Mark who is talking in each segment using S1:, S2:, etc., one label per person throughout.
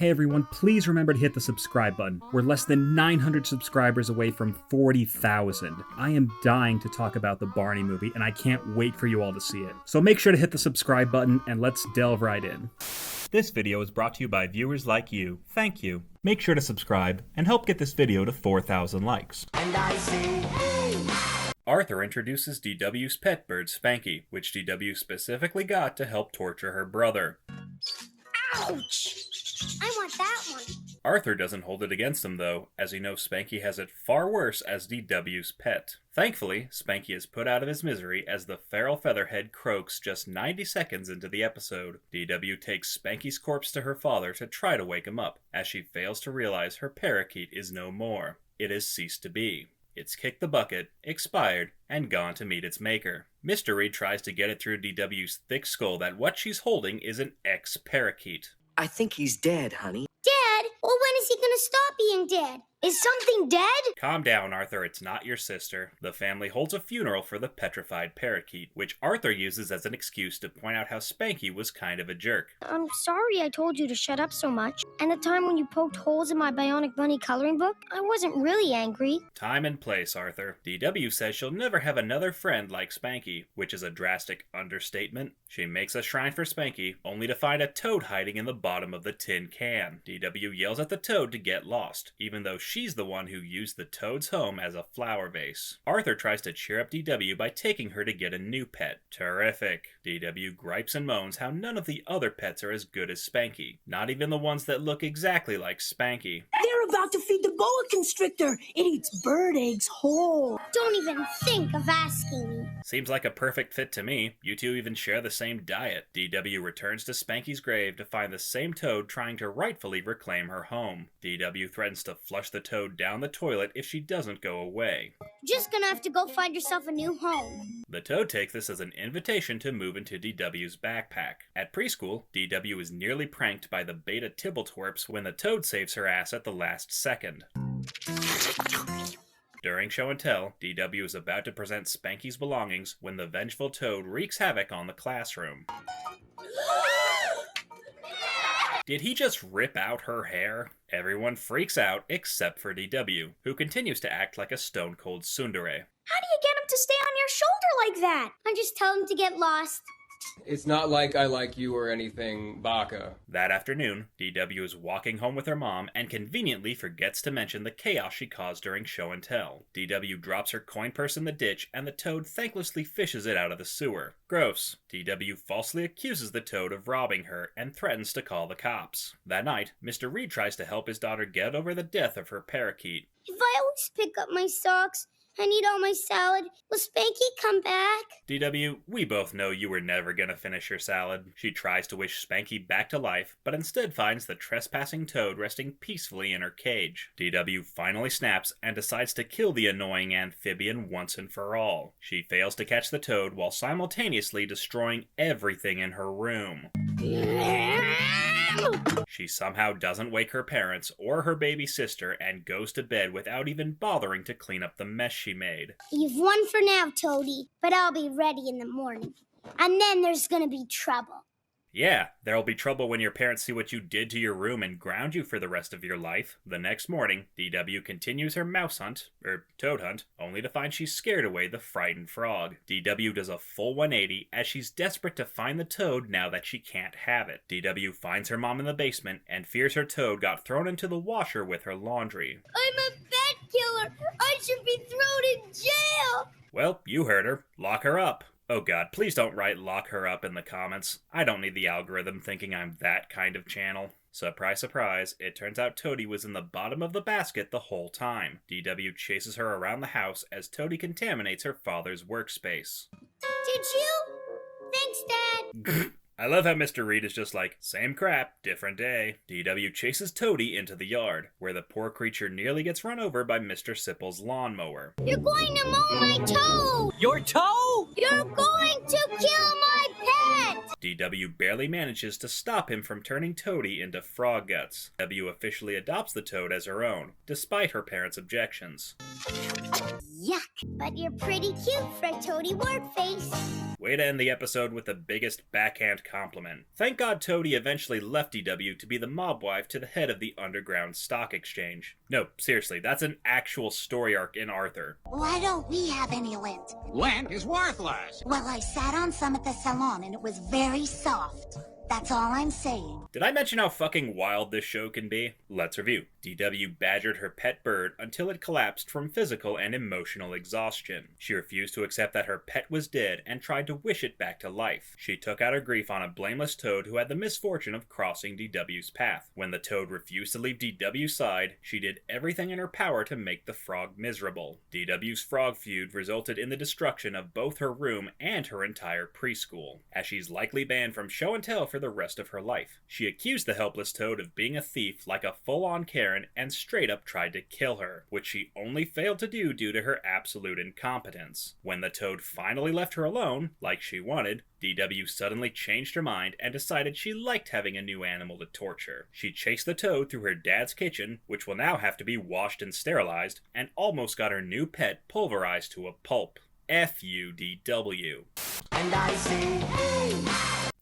S1: Hey everyone, please remember to hit the subscribe button. We're less than 900 subscribers away from 40,000. I am dying to talk about the Barney movie, and I can't wait for you all to see it. So make sure to hit the subscribe button, and let's delve right in. This video is brought to you by viewers like you. Thank you. Make sure to subscribe, and help get this video to 4,000 likes. And I say, hey! Arthur introduces DW's pet bird, Spanky, which DW specifically got to help torture her brother.
S2: Ouch! I want that one.
S1: Arthur doesn't hold it against him, though, as he knows Spanky has it far worse as DW's pet. Thankfully, Spanky is put out of his misery as the feral featherhead croaks just 90 seconds into the episode. DW takes Spanky's corpse to her father to try to wake him up, as she fails to realize her parakeet is no more. It has ceased to be. It's kicked the bucket, expired, and gone to meet its maker. Mr. Reed tries to get it through DW's thick skull that what she's holding is an ex-parakeet.
S3: I think he's dead, honey.
S2: Dead? Well, when is he gonna stop being dead? Is something dead?
S1: Calm down, Arthur. It's not your sister. The family holds a funeral for the petrified parakeet, which Arthur uses as an excuse to point out how Spanky was kind of a jerk.
S2: I'm sorry I told you to shut up so much. And the time when you poked holes in my Bionic Bunny coloring book, I wasn't really angry.
S1: Time and place, Arthur. DW says she'll never have another friend like Spanky, which is a drastic understatement. She makes a shrine for Spanky, only to find a toad hiding in the bottom of the tin can. DW yells at the toad to get lost, even though she's the one who used the toad's home as a flower vase. Arthur tries to cheer up DW by taking her to get a new pet. Terrific. DW gripes and moans how none of the other pets are as good as Spanky. Not even the ones that look exactly like Spanky.
S4: They're about to feed the boa constrictor. It eats bird eggs whole.
S2: Don't even think of asking me.
S1: Seems like a perfect fit to me. You two even share the same diet. DW returns to Spanky's grave to find the same toad trying to rightfully reclaim her home. DW threatens to flush the toad down the toilet if she doesn't go away.
S2: Just gonna have to go find yourself a new home.
S1: The toad takes this as an invitation to move into DW's backpack. At preschool, DW is nearly pranked by the beta Tibbletwerps when the toad saves her ass at the last second. During show and tell, DW is about to present Spanky's belongings when the vengeful toad wreaks havoc on the classroom. Did he just rip out her hair? Everyone freaks out except for DW, who continues to act like a stone-cold tsundere.
S2: How do you get him to stay on your shoulder like that? I just tell him to get lost.
S5: It's not like I like you or anything, Baka.
S1: That afternoon, DW is walking home with her mom and conveniently forgets to mention the chaos she caused during show and tell. DW drops her coin purse in the ditch and the toad thanklessly fishes it out of the sewer. Gross. DW falsely accuses the toad of robbing her and threatens to call the cops. That night, Mr. Reed tries to help his daughter get over the death of her parakeet.
S2: If I always pick up my socks and eat all my salad, will Spanky come back?
S1: DW, we both know you were never gonna finish your salad. She tries to wish Spanky back to life, but instead finds the trespassing toad resting peacefully in her cage. DW finally snaps and decides to kill the annoying amphibian once and for all. She fails to catch the toad while simultaneously destroying everything in her room. She somehow doesn't wake her parents or her baby sister and goes to bed without even bothering to clean up the mess she made.
S2: You've won for now, Toady, but I'll be ready in the morning. And then there's gonna be trouble.
S1: Yeah, there'll be trouble when your parents see what you did to your room and ground you for the rest of your life. The next morning, DW continues her mouse hunt, toad hunt, only to find she's scared away the frightened frog. DW does a full 180 as she's desperate to find the toad now that she can't have it. DW finds her mom in the basement and fears her toad got thrown into the washer with her laundry.
S2: I'm a pet killer! I should be thrown in jail!
S1: Well, you heard her. Lock her up. Oh god, please don't write lock her up in the comments. I don't need the algorithm thinking I'm that kind of channel. Surprise, surprise, it turns out Toady was in the bottom of the basket the whole time. DW chases her around the house as Toady contaminates her father's workspace.
S2: Did you? Thanks, Dad.
S1: I love how Mr. Reed is just like, same crap, different day. DW chases Toady into the yard, where the poor creature nearly gets run over by Mr. Sipple's lawnmower.
S2: You're going to mow my toe!
S3: Your toe?
S2: You're going to kill my pet!
S1: DW barely manages to stop him from turning Toady into frog guts. DW officially adopts the toad as her own, despite her parents' objections.
S2: Yuck. But you're pretty cute for a Toady wart face.
S1: Way to end the episode with the biggest backhand compliment. Thank God Toady eventually left DW to be the mob wife to the head of the underground stock exchange. No, seriously, that's an actual story arc in Arthur.
S6: Why don't we have any lint?
S7: Lint is worthless.
S6: Well, I sat on some at the salon and it was very soft. That's all I'm saying.
S1: Did I mention how fucking wild this show can be? Let's review. DW badgered her pet bird until it collapsed from physical and emotional exhaustion. She refused to accept that her pet was dead and tried to wish it back to life. She took out her grief on a blameless toad who had the misfortune of crossing DW's path. When the toad refused to leave DW's side, she did everything in her power to make the frog miserable. DW's frog feud resulted in the destruction of both her room and her entire preschool, as she's likely banned from show and tell for the rest of her life. She accused the helpless toad of being a thief like a full-on Karen and straight up tried to kill her, which she only failed to do due to her absolute incompetence. When the toad finally left her alone, like she wanted, DW suddenly changed her mind and decided she liked having a new animal to torture. She chased the toad through her dad's kitchen, which will now have to be washed and sterilized, and almost got her new pet pulverized to a pulp. F U DW.
S3: And I say, hey!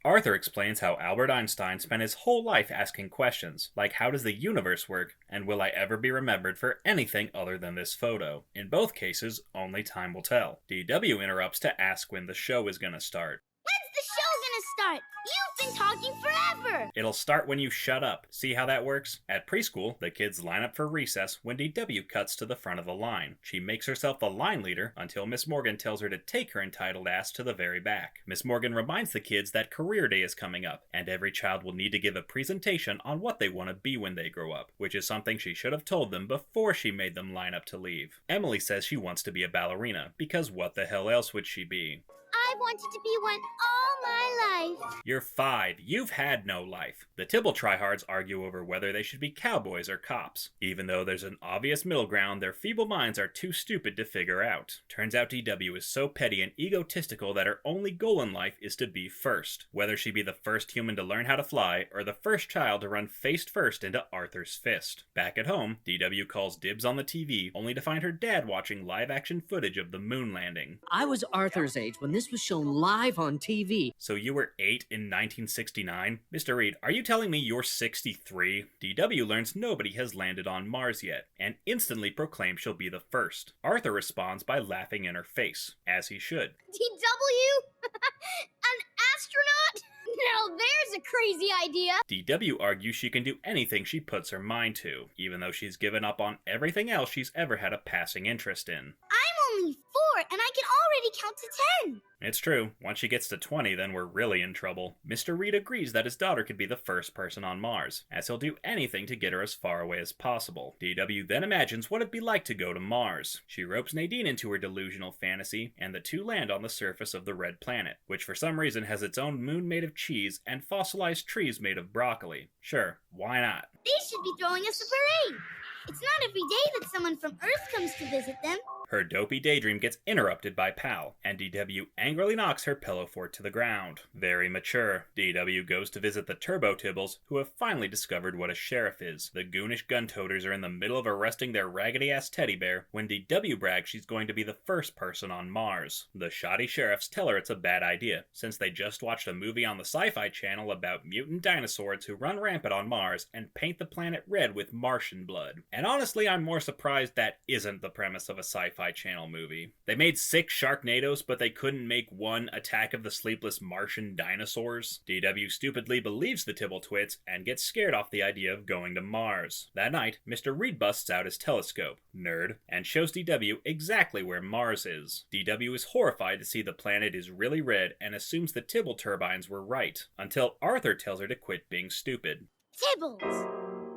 S1: Arthur explains how Albert Einstein spent his whole life asking questions, like how does the universe work, and will I ever be remembered for anything other than this photo? In both cases, only time will tell. DW interrupts to ask when the show is gonna start.
S2: When's the show gonna start? You've been talking forever!
S1: It'll start when you shut up. See how that works? At preschool, the kids line up for recess when DW cuts to the front of the line. She makes herself the line leader until Miss Morgan tells her to take her entitled ass to the very back. Miss Morgan reminds the kids that career day is coming up, and every child will need to give a presentation on what they want to be when they grow up, which is something she should have told them before she made them line up to leave. Emily says she wants to be a ballerina, because what the hell else would she be?
S2: I wanted to be one all my life.
S1: You're 5. You've had no life. The Tibble tryhards argue over whether they should be cowboys or cops. Even though there's an obvious middle ground, their feeble minds are too stupid to figure out. Turns out DW is so petty and egotistical that her only goal in life is to be first. Whether she be the first human to learn how to fly, or the first child to run face first into Arthur's fist. Back at home, DW calls dibs on the TV, only to find her dad watching live-action footage of the moon landing.
S4: I was Arthur's age when this was shown live on TV.
S1: So you were 8 in 1969? Mr. Reed, are you telling me you're 63? DW learns nobody has landed on Mars yet, and instantly proclaims she'll be the first. Arthur responds by laughing in her face, as he should.
S2: DW? An astronaut? Now there's a crazy idea.
S1: DW argues she can do anything she puts her mind to, even though she's given up on everything else she's ever had a passing interest in.
S2: I'm only 4 and I can already count to 10.
S1: It's true. Once she gets to 20, then we're really in trouble. Mr. Reed agrees that his daughter could be the first person on Mars, as he'll do anything to get her as far away as possible. DW then imagines what it'd be like to go to Mars. She ropes Nadine into her delusional fantasy, and the two land on the surface of the red planet, which for some reason has its own moon made of cheese and fossilized trees made of broccoli. Sure, why not?
S2: They should be throwing us a parade. It's not every day that someone from Earth comes to visit them.
S1: Her dopey daydream gets interrupted by Pal, and DW angrily knocks her pillow fort to the ground. Very mature. DW goes to visit the Turbo Tibbles, who have finally discovered what a sheriff is. The goonish gun toters are in the middle of arresting their raggedy-ass teddy bear when DW brags she's going to be the first person on Mars. The shoddy sheriffs tell her it's a bad idea, since they just watched a movie on the Sci-Fi Channel about mutant dinosaurs who run rampant on Mars and paint the planet red with Martian blood. And honestly, I'm more surprised that isn't the premise of a Sci-Fi Channel movie. They made 6 Sharknadoes, but they couldn't make one Attack of the Sleepless Martian Dinosaurs. DW stupidly believes the Tibble-twits and gets scared off the idea of going to Mars. That night, Mr. Reed busts out his telescope, nerd, and shows DW exactly where Mars is. DW is horrified to see the planet is really red and assumes the Tibble turbines were right, until Arthur tells her to quit being stupid.
S2: Tibbles!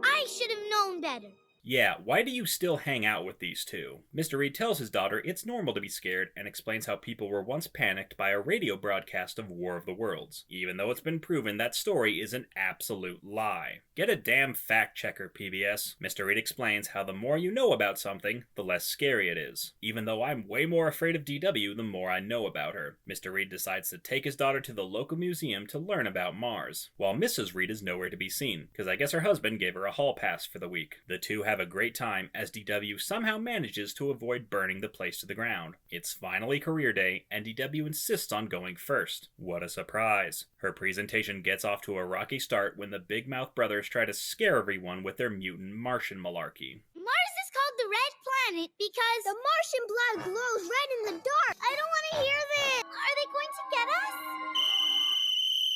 S2: I should have known better.
S1: Yeah, why do you still hang out with these two? Mr. Reed tells his daughter it's normal to be scared and explains how people were once panicked by a radio broadcast of War of the Worlds, even though it's been proven that story is an absolute lie. Get a damn fact checker, PBS. Mr. Reed explains how the more you know about something, the less scary it is. Even though I'm way more afraid of DW the more I know about her. Mr. Reed decides to take his daughter to the local museum to learn about Mars, while Mrs. Reed is nowhere to be seen, because I guess her husband gave her a hall pass for the week. The two have have a great time as DW somehow manages to avoid burning the place to the ground. It's finally career day, and DW insists on going first. What a surprise. Her presentation gets off to a rocky start when the Big Mouth brothers try to scare everyone with their mutant Martian malarkey.
S2: Mars is called the Red Planet because the Martian blood glows red in the dark. I don't want to hear this. Are they going to get us?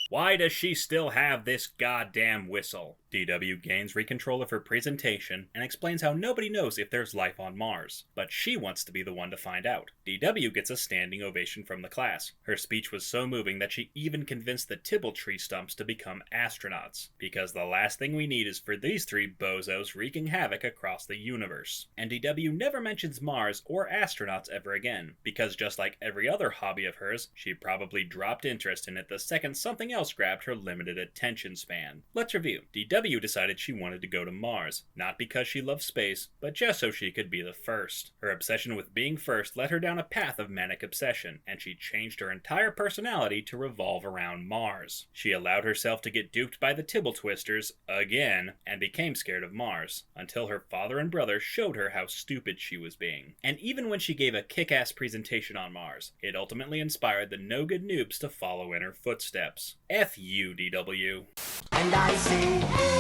S1: Why does she still have this goddamn whistle? DW gains recontrol of her presentation and explains how nobody knows if there's life on Mars, but she wants to be the one to find out. DW gets a standing ovation from the class. Her speech was so moving that she even convinced the Tibble tree stumps to become astronauts, because the last thing we need is for these three bozos wreaking havoc across the universe. And DW never mentions Mars or astronauts ever again, because just like every other hobby of hers, she probably dropped interest in it the second something else grabbed her limited attention span. Let's review. DW decided she wanted to go to Mars, not because she loved space, but just so she could be the first. Her obsession with being first led her down a path of manic obsession, and she changed her entire personality to revolve around Mars. She allowed herself to get duped by the Tibble Twisters again, and became scared of Mars, until her father and brother showed her how stupid she was being. And even when she gave a kick-ass presentation on Mars, it ultimately inspired the no-good noobs to follow in her footsteps. F you, DW.
S3: And I say, hey!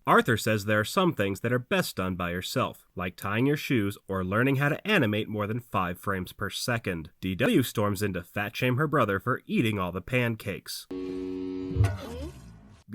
S8: Arthur says there are some things that are best done by yourself, like tying your shoes or learning how to animate more than 5 frames per second. DW storms in to fat shame her brother for eating all the pancakes.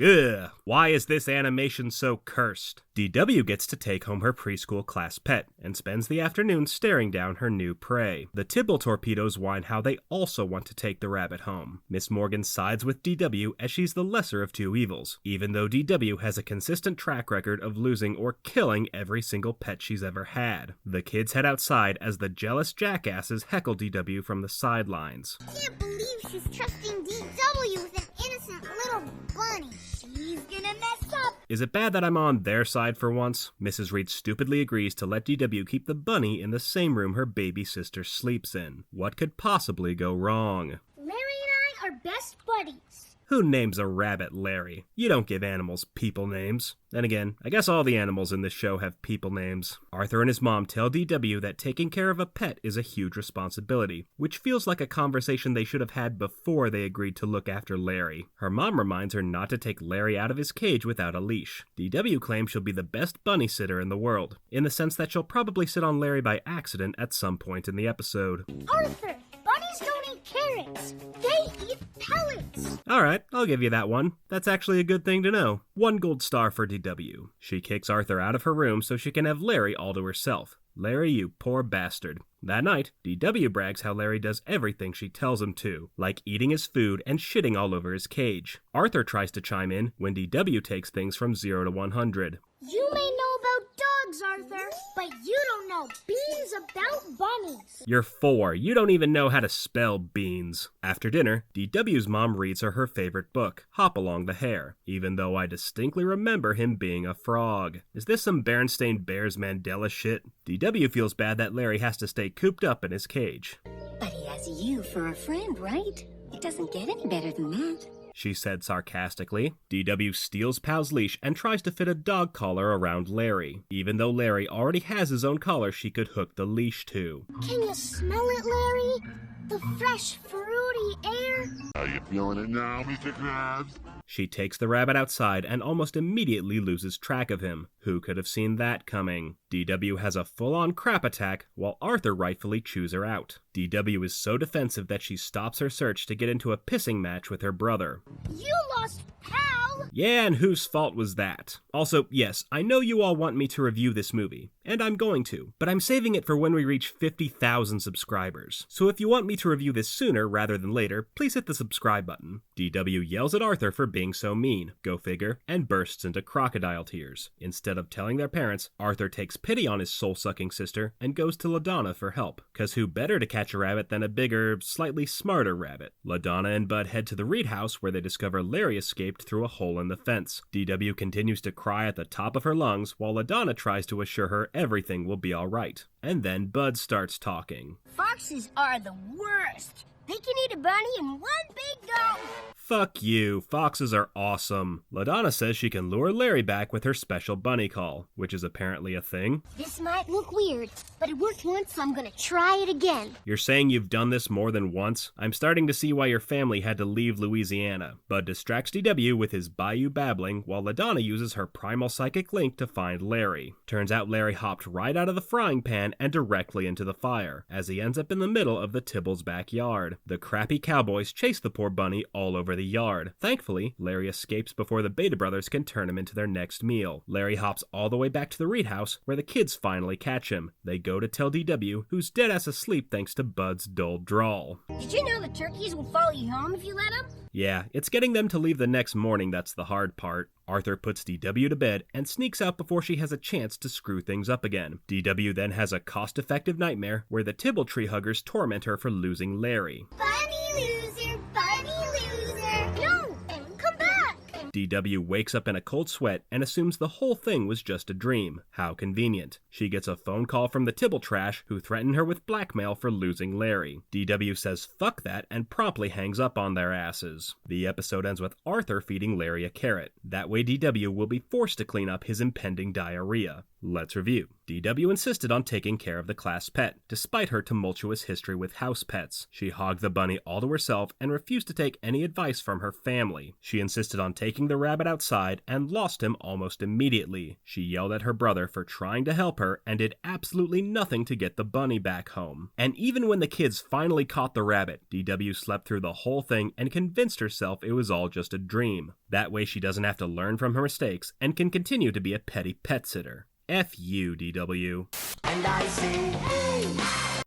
S8: Ugh, why is this animation so cursed? DW gets to take home her preschool class pet and spends the afternoon staring down her new prey. The Tibble torpedoes whine how they also want to take the rabbit home. Miss Morgan sides with DW as she's the lesser of two evils, even though DW has a consistent track record of losing or killing every single pet she's ever had. The kids head outside as the jealous jackasses heckle DW from the sidelines.
S2: Can't believe she's trusting DW with an innocent little bunny. She's gonna mess up.
S8: Is it bad that I'm on their side for once? Mrs. Reed stupidly agrees to let DW keep the bunny in the same room her baby sister sleeps in. What could possibly go wrong?
S2: Larry and I are best buddies.
S8: Who names a rabbit Larry? You don't give animals people names. Then again, I guess all the animals in this show have people names. Arthur and his mom tell DW that taking care of a pet is a huge responsibility, which feels like a conversation they should have had before they agreed to look after Larry. Her mom reminds her not to take Larry out of his cage without a leash. DW claims she'll be the best bunny sitter in the world, in the sense that she'll probably sit on Larry by accident at some point in the episode.
S2: Arthur, bunnies don't eat carrots. They eat pellets.
S8: Alright, I'll give you that one. That's actually a good thing to know. 1 gold star for DW. She kicks Arthur out of her room so she can have Larry all to herself. Larry, you poor bastard. That night, DW brags how Larry does everything she tells him to, like eating his food and shitting all over his cage. Arthur tries to chime in when DW takes things from 0 to 100.
S2: You may know about dogs, Arthur, but you don't know beans about bunnies.
S8: You're 4. You don't even know how to spell beans. After dinner, DW's mom reads her favorite book, Hop Along the Hare, even though I distinctly remember him being a frog. Is this some Berenstain Bears Mandela shit? DW feels bad that Larry has to stay cooped up in his cage.
S9: But he has you for a friend, right? It doesn't get any better than that.
S8: She said sarcastically. DW steals Pal's leash and tries to fit a dog collar around Larry, even though Larry already has his own collar she could hook the leash to.
S2: Can you smell it, Larry? The fresh, fruity air?
S7: Are you feeling it now, Mr. Krabs?
S8: She takes the rabbit outside and almost immediately loses track of him. Who could have seen that coming? DW has a full-on crap attack while Arthur rightfully chews her out. DW is so defensive that she stops her search to get into a pissing match with her brother.
S2: You lost Pal!
S8: Yeah, and whose fault was that? Also, yes, I know you all want me to review this movie, and I'm going to, but I'm saving it for when we reach 50,000 subscribers. So if you want me to review this sooner rather than later, please hit the subscribe button. DW yells at Arthur for being so mean, go figure, and bursts into crocodile tears. Instead of telling their parents, Arthur takes pity on his soul-sucking sister and goes to LaDonna for help. Cause who better to catch a rabbit than a bigger, slightly smarter rabbit? LaDonna and Bud head to the Reed house where they discover Larry escaped through a hole in the fence. DW continues to cry at the top of her lungs while LaDonna tries to assure her everything will be alright. And then Bud starts talking.
S2: Foxes are the worst. They can eat a bunny in one big go.
S8: Fuck you, foxes are awesome. LaDonna says she can lure Larry back with her special bunny call, which is apparently a thing.
S2: This might look weird, but it worked once, so I'm gonna try it again.
S8: You're saying you've done this more than once? I'm starting to see why your family had to leave Louisiana. Bud distracts DW with his bayou babbling, while LaDonna uses her primal psychic link to find Larry. Turns out Larry hopped right out of the frying pan and directly into the fire, as he ends up in the middle of the Tibbles' backyard. The crappy cowboys chase the poor bunny all over the yard. Thankfully, Larry escapes before the Beta brothers can turn him into their next meal. Larry hops all the way back to the Reed house, where the kids finally catch him. They go to tell DW, who's dead-ass asleep thanks to Bud's dull drawl.
S2: Did you know the turkeys will follow you home if you let them?
S8: Yeah, it's getting them to leave the next morning that's the hard part. Arthur puts DW to bed and sneaks out before she has a chance to screw things up again. DW then has a cost-effective nightmare where the Tibble tree huggers torment her for losing Larry.
S2: Bunny loser, bunny loser. No, come back.
S8: DW wakes up in a cold sweat and assumes the whole thing was just a dream. How convenient. She gets a phone call from the Tibble trash, who threaten her with blackmail for losing Larry. DW says fuck that and promptly hangs up on their asses. The episode ends with Arthur feeding Larry a carrot. That way DW will be forced to clean up his impending diarrhea. Let's review. DW insisted on taking care of the class pet, despite her tumultuous history with house pets. She hogged the bunny all to herself and refused to take any advice from her family. She insisted on taking the rabbit outside and lost him almost immediately. She yelled at her brother for trying to help her and did absolutely nothing to get the bunny back home. And even when the kids finally caught the rabbit, DW slept through the whole thing and convinced herself it was all just a dream. That way she doesn't have to learn from her mistakes and can continue to be a petty pet sitter. F you, DW.
S3: And I say, hey!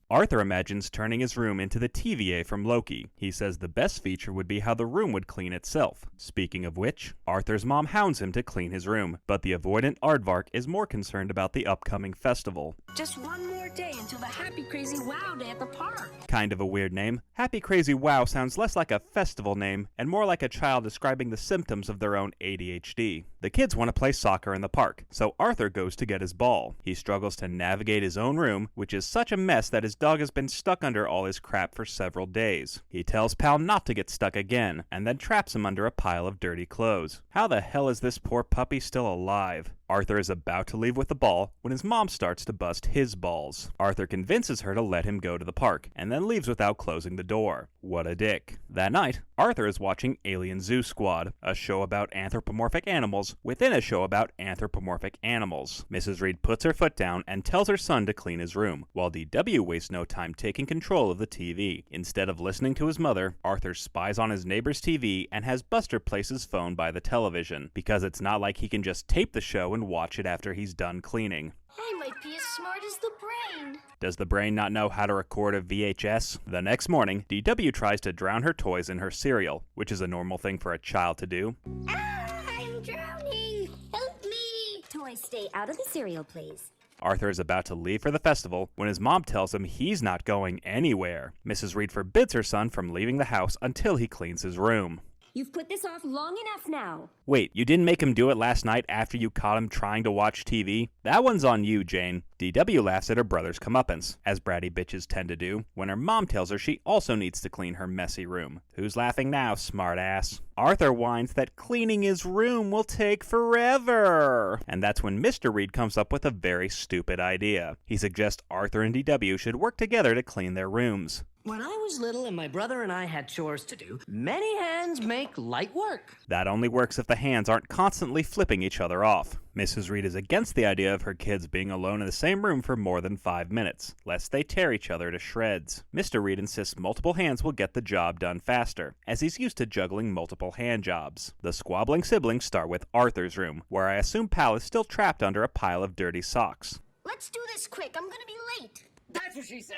S1: Arthur imagines turning his room into the TVA from Loki. He says the best feature would be how the room would clean itself. Speaking of which, Arthur's mom hounds him to clean his room, but the avoidant Aardvark is more concerned about the upcoming festival.
S4: Just one more day until the Happy Crazy Wow Day at the park.
S1: Kind of a weird name. Happy Crazy Wow sounds less like a festival name and more like a child describing the symptoms of their own ADHD. The kids want to play soccer in the park, so Arthur goes to get his ball. He struggles to navigate his own room, which is such a mess that his dog has been stuck under all his crap for several days. He tells Pal not to get stuck again, and then traps him under a pile of dirty clothes. How the hell is this poor puppy still alive? Arthur is about to leave with the ball when his mom starts to bust his balls. Arthur convinces her to let him go to the park, and then leaves without closing the door. What a dick. That night, Arthur is watching Alien Zoo Squad, a show about anthropomorphic animals within a show about anthropomorphic animals. Mrs. Reed puts her foot down and tells her son to clean his room, while DW wastes no time taking control of the TV. Instead of listening to his mother, Arthur spies on his neighbor's TV and has Buster place his phone by the television, because it's not like he can just tape the show and watch it after he's done cleaning.
S2: I might be as smart as the brain.
S1: Does the brain not know how to record a VHS? The next morning, DW tries to drown her toys in her cereal, which is a normal thing for a child to do.
S2: Ah, I'm drowning. Help me.
S9: Toys, stay out of the cereal, please.
S1: Arthur is about to leave for the festival when his mom tells him he's not going anywhere. Mrs. Reed forbids her son from leaving the house until he cleans his room.
S9: You've put this off long enough now.
S1: Wait, you didn't make him do it last night after you caught him trying to watch TV? That one's on you, Jane. DW laughs at her brother's comeuppance, as bratty bitches tend to do, when her mom tells her she also needs to clean her messy room. Who's laughing now, smartass? Arthur whines that cleaning his room will take forever. And that's when Mr. Reed comes up with a very stupid idea. He suggests Arthur and DW should work together to clean their rooms.
S4: When I was little and my brother and I had chores to do, many hands make light work.
S1: That only works if the hands aren't constantly flipping each other off. Mrs. Reed is against the idea of her kids being alone in the same room for more than 5 minutes, lest they tear each other to shreds. Mr. Reed insists multiple hands will get the job done faster, as he's used to juggling multiple hand jobs. The squabbling siblings start with Arthur's room, where I assume Pal is still trapped under a pile of dirty socks.
S2: Let's do this quick. I'm gonna be late.
S4: That's what she said.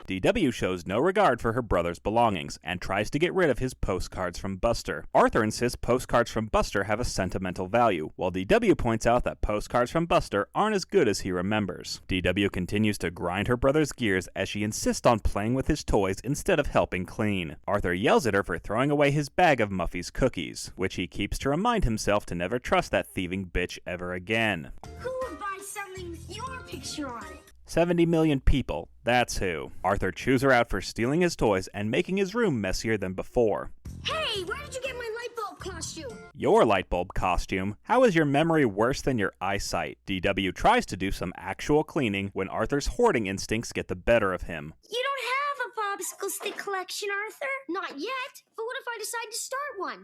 S1: DW shows no regard for her brother's belongings and tries to get rid of his postcards from Buster. Arthur insists postcards from Buster have a sentimental value, while DW points out that postcards from Buster aren't as good as he remembers. DW continues to grind her brother's gears as she insists on playing with his toys instead of helping clean. Arthur yells at her for throwing away his bag of Muffy's cookies, which he keeps to remind himself to never trust that thieving bitch ever again.
S2: Who would buy something with your picture on it?
S1: 70 million people, that's who. Arthur chews her out for stealing his toys and making his room messier than before.
S2: Hey, where did you get my light bulb costume?
S1: Your light bulb costume? How is your memory worse than your eyesight? DW tries to do some actual cleaning when Arthur's hoarding instincts get the better of him.
S2: You don't have a popsicle stick collection, Arthur? Not yet. But what if I decide to start one?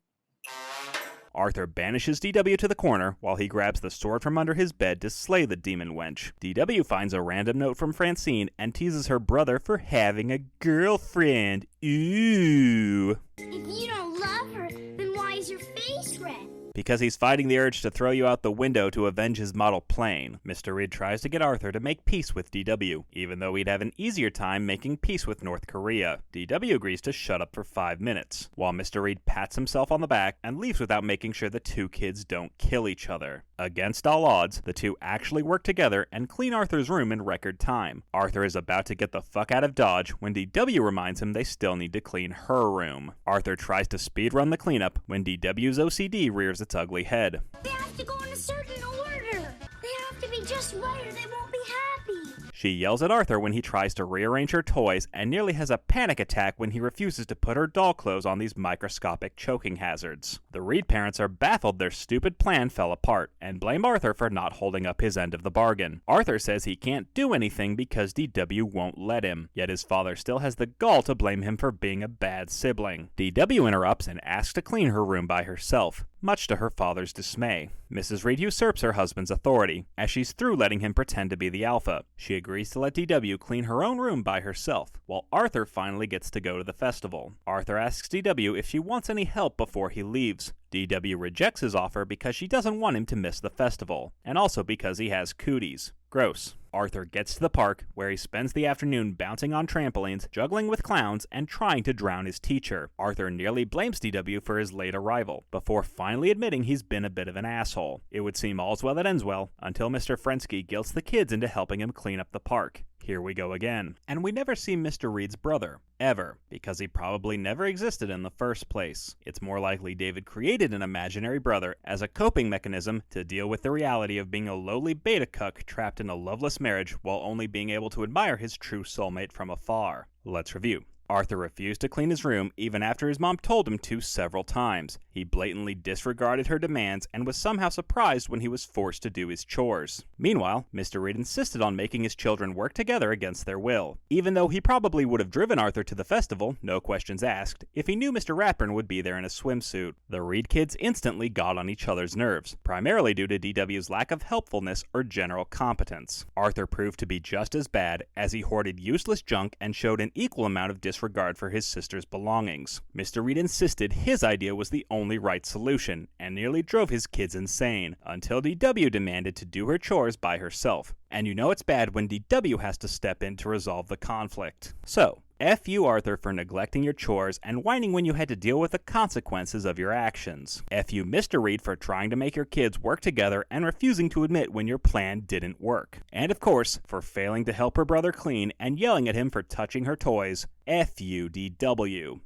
S1: Arthur banishes DW to the corner while he grabs the sword from under his bed to slay the demon wench. DW finds a random note from Francine and teases her brother for having a girlfriend. Ooh.
S2: If you don't love her, then why is your face red?
S1: Because he's fighting the urge to throw you out the window to avenge his model plane. Mr. Reed tries to get Arthur to make peace with DW, even though he'd have an easier time making peace with North Korea. DW agrees to shut up for 5 minutes, while Mr. Reed pats himself on the back and leaves without making sure the two kids don't kill each other. Against all odds, the two actually work together and clean Arthur's room in record time. Arthur is about to get the fuck out of Dodge when DW reminds him they still need to clean her room. Arthur tries to speedrun the cleanup when DW's OCD rears its ugly head.
S2: They have to go in a certain order. They have to be just right or they won't be happy.
S1: She yells at Arthur when he tries to rearrange her toys and nearly has a panic attack when he refuses to put her doll clothes on these microscopic choking hazards. The Reed parents are baffled their stupid plan fell apart and blame Arthur for not holding up his end of the bargain. Arthur says he can't do anything because DW won't let him, yet his father still has the gall to blame him for being a bad sibling. DW interrupts and asks to clean her room by herself, much to her father's dismay. Mrs. Reed usurps her husband's authority, as she's through letting him pretend to be the alpha. She agrees to let DW clean her own room by herself, while Arthur finally gets to go to the festival. Arthur asks DW if she wants any help before he leaves. DW rejects his offer because she doesn't want him to miss the festival, and also because he has cooties. Gross. Arthur gets to the park, where he spends the afternoon bouncing on trampolines, juggling with clowns, and trying to drown his teacher. Arthur nearly blames DW for his late arrival, before finally admitting he's been a bit of an asshole. It would seem all's well that ends well, until Mr. Frensky guilts the kids into helping him clean up the park. Here we go again. And we never see Mr. Reed's brother. Ever. Because he probably never existed in the first place. It's more likely David created an imaginary brother as a coping mechanism to deal with the reality of being a lowly beta cuck trapped in a loveless marriage while only being able to admire his true soulmate from afar. Let's review. Arthur refused to clean his room even after his mom told him to several times. He blatantly disregarded her demands and was somehow surprised when he was forced to do his chores. Meanwhile, Mr. Reed insisted on making his children work together against their will, even though he probably would have driven Arthur to the festival, no questions asked, if he knew Mr. Ratburn would be there in a swimsuit. The Reed kids instantly got on each other's nerves, primarily due to DW's lack of helpfulness or general competence. Arthur proved to be just as bad, as he hoarded useless junk and showed an equal amount of disregard for his sister's belongings. Mr. Reed insisted his idea was the only right solution, and nearly drove his kids insane, until DW demanded to do her chores by herself. And you know it's bad when DW has to step in to resolve the conflict. So, F you Arthur for neglecting your chores and whining when you had to deal with the consequences of your actions. F you Mr. Reed for trying to make your kids work together and refusing to admit when your plan didn't work. And of course, for failing to help her brother clean and yelling at him for touching her toys. F you DW.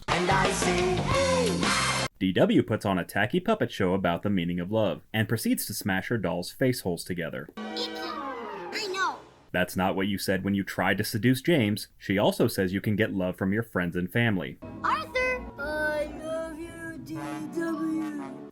S3: And I say, hey!
S1: DW puts on a tacky puppet show about the meaning of love, and proceeds to smash her doll's face holes together.
S2: I know.
S1: That's not what you said when you tried to seduce James. She also says you can get love from your friends and family.
S2: Arthur!
S4: I love you, DW.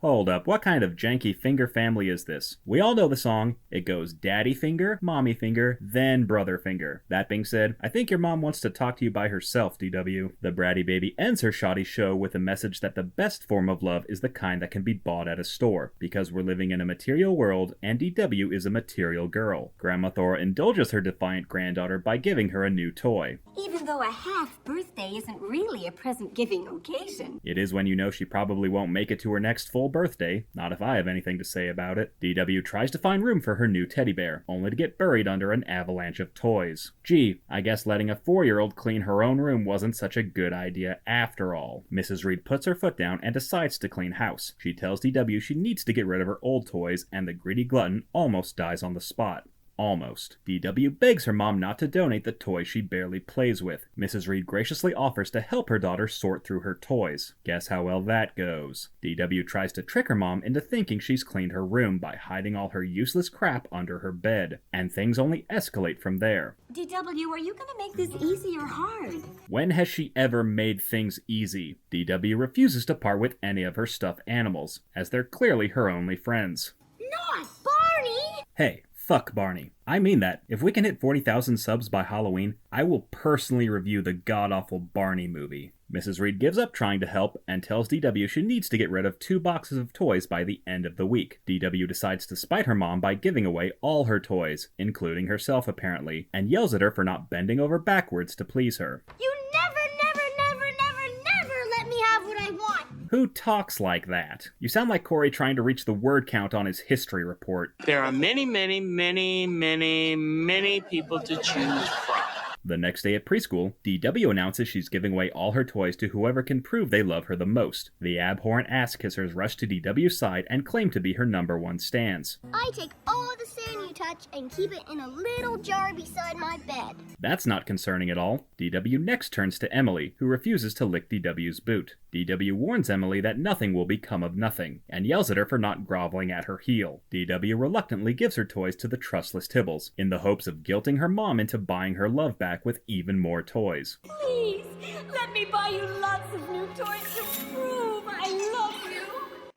S1: Hold up, what kind of janky finger family is this? We all know the song. It goes daddy finger, mommy finger, then brother finger. That being said, I think your mom wants to talk to you by herself, DW. The bratty baby ends her shoddy show with a message that the best form of love is the kind that can be bought at a store, because we're living in a material world and DW is a material girl. Grandma Thora indulges her defiant granddaughter by giving her a new toy.
S9: Even though a half birthday isn't really a present-giving occasion.
S1: It is when you know she probably won't make it to her next full birthday, not if I have anything to say about it. DW tries to find room for her new teddy bear, only to get buried under an avalanche of toys. Gee, I guess letting a 4-year-old clean her own room wasn't such a good idea after all. Mrs. Reed puts her foot down and decides to clean house. She tells DW she needs to get rid of her old toys, and the greedy glutton almost dies on the spot. almost. DW begs her mom not to donate the toys she barely plays with. Mrs. Reed graciously offers to help her daughter sort through her toys. Guess how well that goes. DW tries to trick her mom into thinking she's cleaned her room by hiding all her useless crap under her bed, and things only escalate from there.
S9: DW, are you gonna make this easy or hard?
S1: When has she ever made things easy? DW refuses to part with any of her stuffed animals, as they're clearly her only friends.
S2: Not Barney!
S1: Hey, fuck Barney. I mean that. If we can hit 40,000 subs by Halloween, I will personally review the god-awful Barney movie. Mrs. Reed gives up trying to help and tells DW she needs to get rid of 2 boxes of toys by the end of the week. DW decides to spite her mom by giving away all her toys, including herself apparently, and yells at her for not bending over backwards to please her.
S2: You never let me have what I want!
S1: Who talks like that? You sound like Corey trying to reach the word count on his history report.
S10: There are many people to choose from.
S1: The next day at preschool, DW announces she's giving away all her toys to whoever can prove they love her the most. The abhorrent ass-kissers rush to DW's side and claim to be her #1 stans.
S2: I take all the sand you touch and keep it in a little jar beside my bed.
S1: That's not concerning at all. DW next turns to Emily, who refuses to lick DW's boot. DW warns Emily that nothing will become of nothing, and yells at her for not groveling at her heel. DW reluctantly gives her toys to the trustless Tibbles, in the hopes of guilting her mom into buying her love back with even more toys.
S9: Please, let me buy you lots of new toys to prove I love you.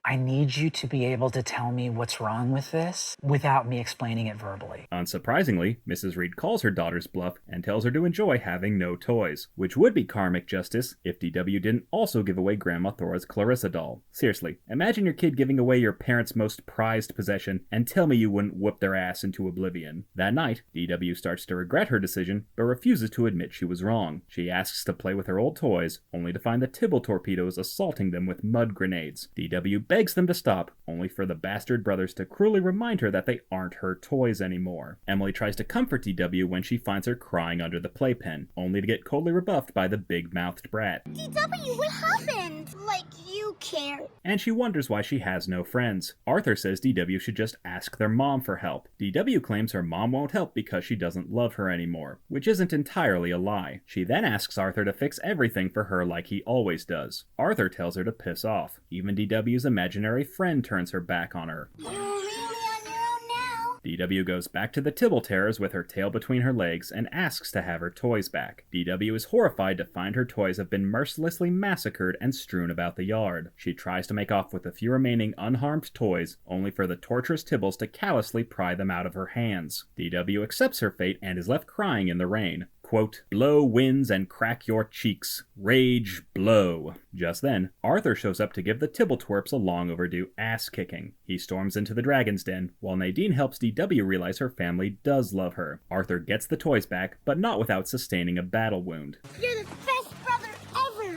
S11: I need you to be able to tell me what's wrong with this without me explaining it verbally.
S1: Unsurprisingly, Mrs. Reed calls her daughter's bluff and tells her to enjoy having no toys, which would be karmic justice if DW didn't also give away Grandma Thora's Clarissa doll. Seriously, imagine your kid giving away your parents' most prized possession and tell me you wouldn't whoop their ass into oblivion. That night, DW starts to regret her decision, but refuses to admit she was wrong. She asks to play with her old toys, only to find the Tibble torpedoes assaulting them with mud grenades. DW begs them to stop, only for the bastard brothers to cruelly remind her that they aren't her toys anymore. Emily tries to comfort DW when she finds her crying under the playpen, only to get coldly rebuffed by the big-mouthed brat.
S2: DW, what happened? Like you care.
S1: And she wonders why she has no friends. Arthur says DW should just ask their mom for help. DW claims her mom won't help because she doesn't love her anymore, which isn't entirely a lie. She then asks Arthur to fix everything for her like he always does. Arthur tells her to piss off. Even DW's imaginary friend turns her back on her.
S2: You're really on your own now.
S1: DW goes back to the Tibble Terrors with her tail between her legs and asks to have her toys back. DW is horrified to find her toys have been mercilessly massacred and strewn about the yard. She tries to make off with the few remaining unharmed toys, only for the torturous Tibbles to callously pry them out of her hands. DW accepts her fate and is left crying in the rain. Quote, blow winds and crack your cheeks. Rage, blow. Just then, Arthur shows up to give the Tibbletwerps a long overdue ass-kicking. He storms into the Dragon's Den, while Nadine helps DW realize her family does love her. Arthur gets the toys back, but not without sustaining a battle wound.
S2: You're the best brother ever.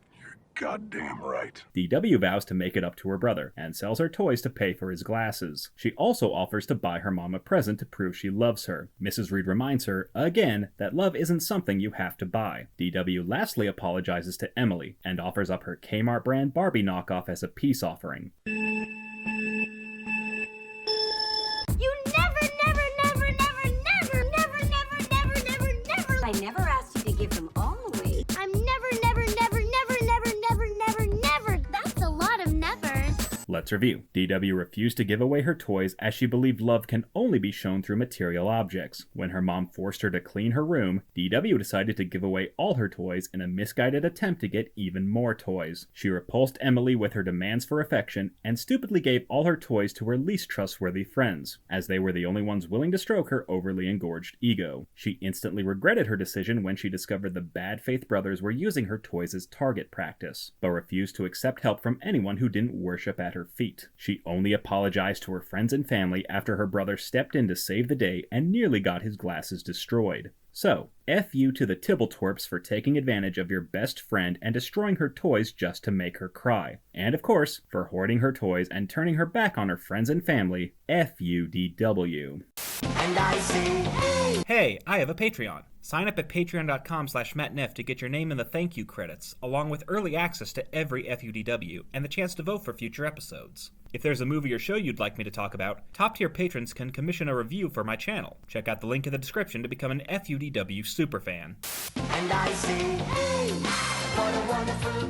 S7: Goddamn right.
S1: DW vows to make it up to her brother, and sells her toys to pay for his glasses. She also offers to buy her mom a present to prove she loves her. Mrs. Reed reminds her, again, that love isn't something you have to buy. DW lastly apologizes to Emily, and offers up her Kmart brand Barbie knockoff as a peace offering.
S9: I never asked you to give them all away.
S2: I'm never. That's a lot of nevers.
S1: Let's review. DW refused to give away her toys as she believed love can only be shown through material objects. When her mom forced her to clean her room, DW decided to give away all her toys in a misguided attempt to get even more toys. She repulsed Emily with her demands for affection and stupidly gave all her toys to her least trustworthy friends, as they were the only ones willing to stroke her overly engorged ego. She instantly regretted her decision when she discovered the bad faith brothers were using her toys as target practice, but refused to accept help from anyone who didn't worship at her feet. She only apologized to her friends and family after her brother stepped in to save the day and nearly got his glasses destroyed. So, F you to the Tibbletwerps for taking advantage of your best friend and destroying her toys just to make her cry. And of course, for hoarding her toys and turning her back on her friends and family, F you DW.
S3: And I say,
S8: Hey, I have a Patreon. Sign up at patreon.com/mattneff to get your name in the thank you credits, along with early access to every FUDW and the chance to vote for future episodes.
S1: If there's a movie or show you'd like me to talk about, top-tier patrons can commission a review for my channel. Check out the link in the description to become an FUDW superfan.
S3: And I say, hey, what a wonderful